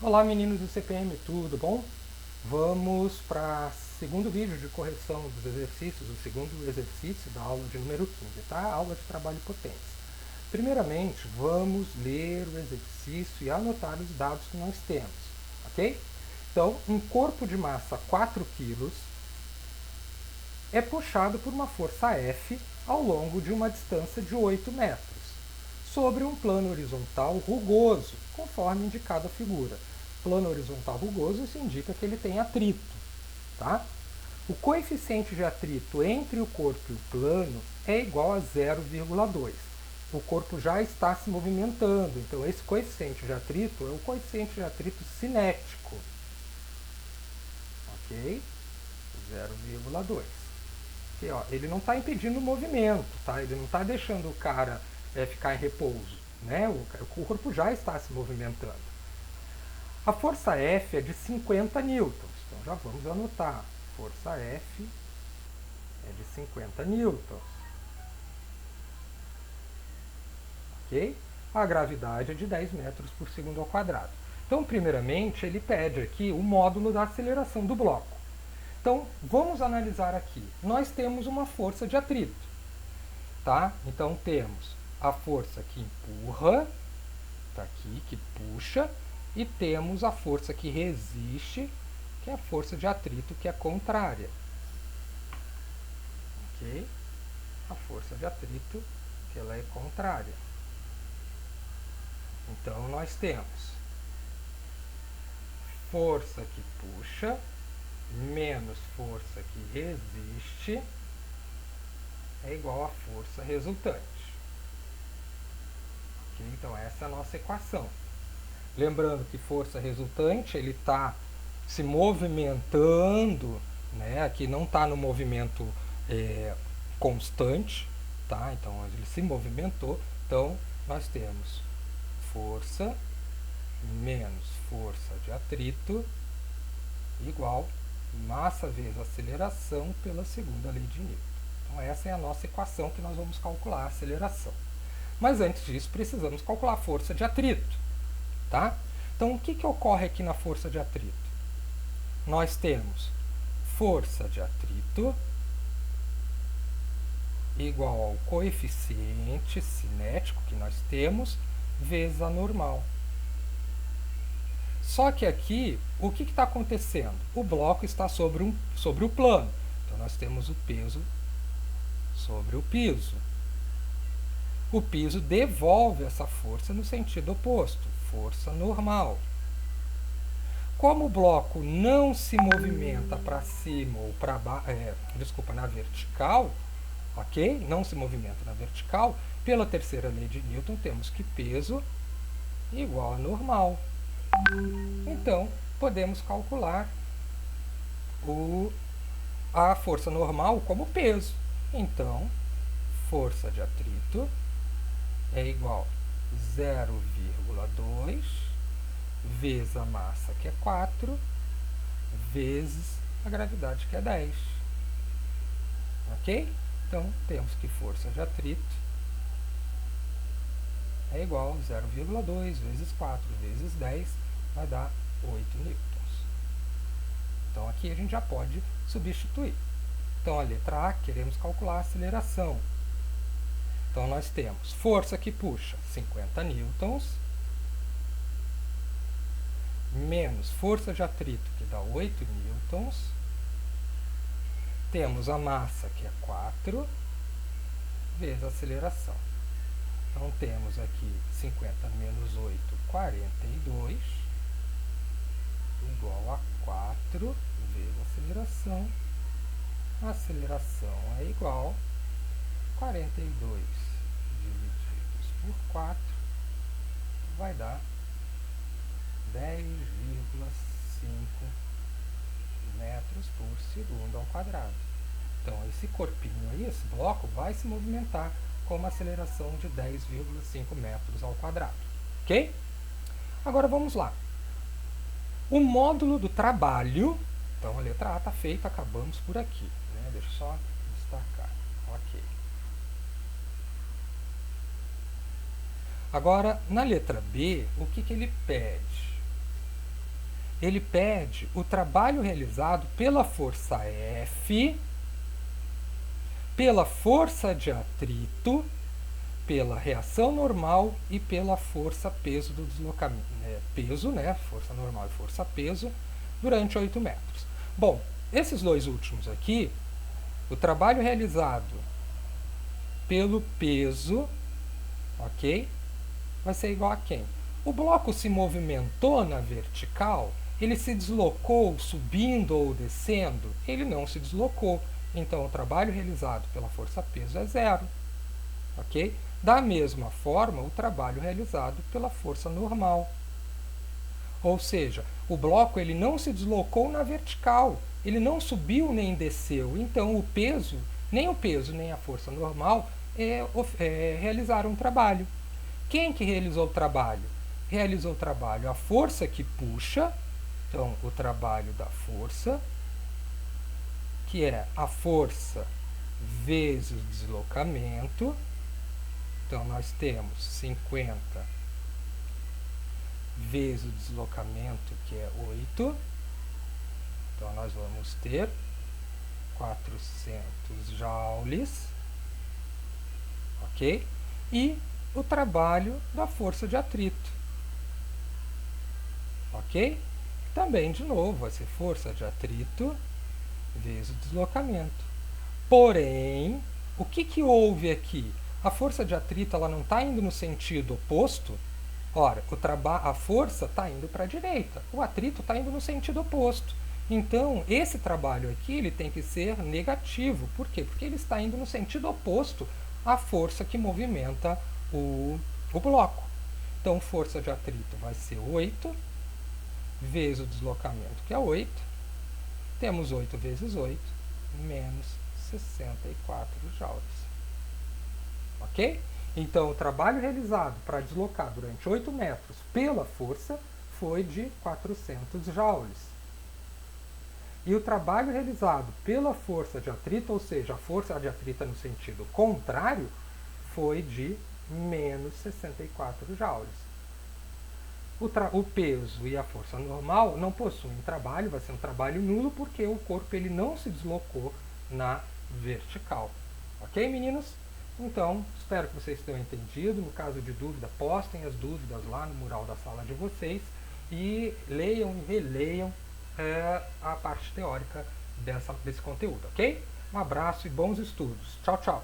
Olá meninos do CPM, tudo bom? Vamos para o segundo vídeo de correção dos exercícios, o segundo exercício da aula de número 15, tá? Aula de trabalho e potência. Primeiramente, vamos ler o exercício e anotar os dados que nós temos, ok? Então, um corpo de massa 4 kg é puxado por uma força F ao longo de uma distância de 8 metros, sobre um plano horizontal rugoso, conforme indicado a figura. Plano horizontal rugoso, isso indica que ele tem atrito. Tá? O coeficiente de atrito entre o corpo e o plano é igual a 0,2. O corpo já está se movimentando, então esse coeficiente de atrito é o coeficiente de atrito cinético. Ok? 0,2. Aqui, ó, ele não está impedindo o movimento, tá? Ele não está deixando o cara ficar em repouso. Né? O corpo já está se movimentando. A força F é de 50 newtons. Então já vamos anotar. Força F é de 50 newtons. Ok? A gravidade é de 10 metros por segundo ao quadrado. Então, primeiramente, ele pede aqui o módulo da aceleração do bloco. Então, vamos analisar aqui. Nós temos uma força de atrito. Tá? Então, temos a força que empurra, está aqui, que puxa, e temos a força que resiste, que é a força de atrito, que é contrária. Ok? A força de atrito, que ela é contrária. Então, nós temos força que puxa menos força que resiste é igual à força resultante. Okay? Então, essa é a nossa equação. Lembrando que força resultante, ele está se movimentando, né? Aqui não está no movimento constante, tá? Então ele se movimentou. Então nós temos força menos força de atrito igual massa vezes aceleração pela segunda lei de Newton. Então essa é a nossa equação que nós vamos calcular a aceleração. Mas antes disso precisamos calcular a força de atrito, tá? Então o que ocorre aqui na força de atrito? Nós temos força de atrito igual ao coeficiente cinético que nós temos vezes a normal. Só que aqui, o que está acontecendo? O bloco está sobre o plano. Então, nós temos o peso sobre o piso. O piso devolve essa força no sentido oposto, força normal. Como o bloco não se movimenta para cima ou para baixo, na vertical, ok? Não se movimenta na vertical, pela terceira lei de Newton temos que peso igual a normal. Então, podemos calcular a força normal como peso. Então, força de atrito é igual a 0,2 vezes a massa, que é 4, vezes a gravidade, que é 10. Ok? Então, temos que força de atrito é igual a 0,2 vezes 4 vezes 10, vai dar 8 newtons. Então, aqui a gente já pode substituir. Então, a letra A, queremos calcular a aceleração. Então, nós temos força que puxa, 50 newtons, menos força de atrito, que dá 8 newtons. Temos a massa, que é 4, vezes a aceleração. Então, temos aqui 50 menos 8, 42, igual a 4 vezes a aceleração. A aceleração é igual a 42 divididos por 4, vai dar 10,5 metros por segundo ao quadrado. Então, esse corpinho aí, esse bloco, vai se movimentar com uma aceleração de 10,5 metros ao quadrado. Ok? Agora vamos lá. O módulo do trabalho, então a letra A está feita, acabamos por aqui. Né? Deixa eu só destacar. Ok. Agora, na letra B, o que ele pede? ele pede o trabalho realizado pela força F, pela força de atrito, pela reação normal e pela força peso do deslocamento. Peso, né? Força normal e força peso, durante 8 metros. Bom, esses dois últimos aqui, o trabalho realizado pelo peso, ok? Vai ser igual a quem? O bloco se movimentou na vertical, ele se deslocou subindo ou descendo? Ele não se deslocou. Então, o trabalho realizado pela força peso é zero. Ok? Da mesma forma, o trabalho realizado pela força normal. Ou seja, o bloco ele não se deslocou na vertical, ele não subiu nem desceu. Então, nem o peso nem a força normal realizaram o trabalho. Quem que realizou o trabalho? Realizou o trabalho a força que puxa, então o trabalho da força, que é a força vezes o deslocamento. Então nós temos 50 vezes o deslocamento, que é 8. Então nós vamos ter 400 joules, ok? E o trabalho da força de atrito, ok? Também, de novo, vai ser força de atrito vezes o deslocamento. Porém, o que houve aqui? A força de atrito ela não está indo no sentido oposto. Ora, a força está indo para a direita, o atrito está indo no sentido oposto. Então, esse trabalho aqui ele tem que ser negativo. Por quê? Porque ele está indo no sentido oposto à força que movimenta o bloco. Então, força de atrito vai ser 8 vezes o deslocamento, que é 8. Temos 8 vezes 8, menos 64 joules. Ok? Então, o trabalho realizado para deslocar durante 8 metros pela força foi de 400 joules. E o trabalho realizado pela força de atrito, ou seja, a força de atrito no sentido contrário, foi de menos 64 joules. O peso e a força normal não possuem trabalho, vai ser um trabalho nulo, porque o corpo ele não se deslocou na vertical. Ok, meninos? Então, espero que vocês tenham entendido. No caso de dúvida, postem as dúvidas lá no mural da sala de vocês e leiam e releiam a parte teórica desse conteúdo, ok? Um abraço e bons estudos. Tchau, tchau!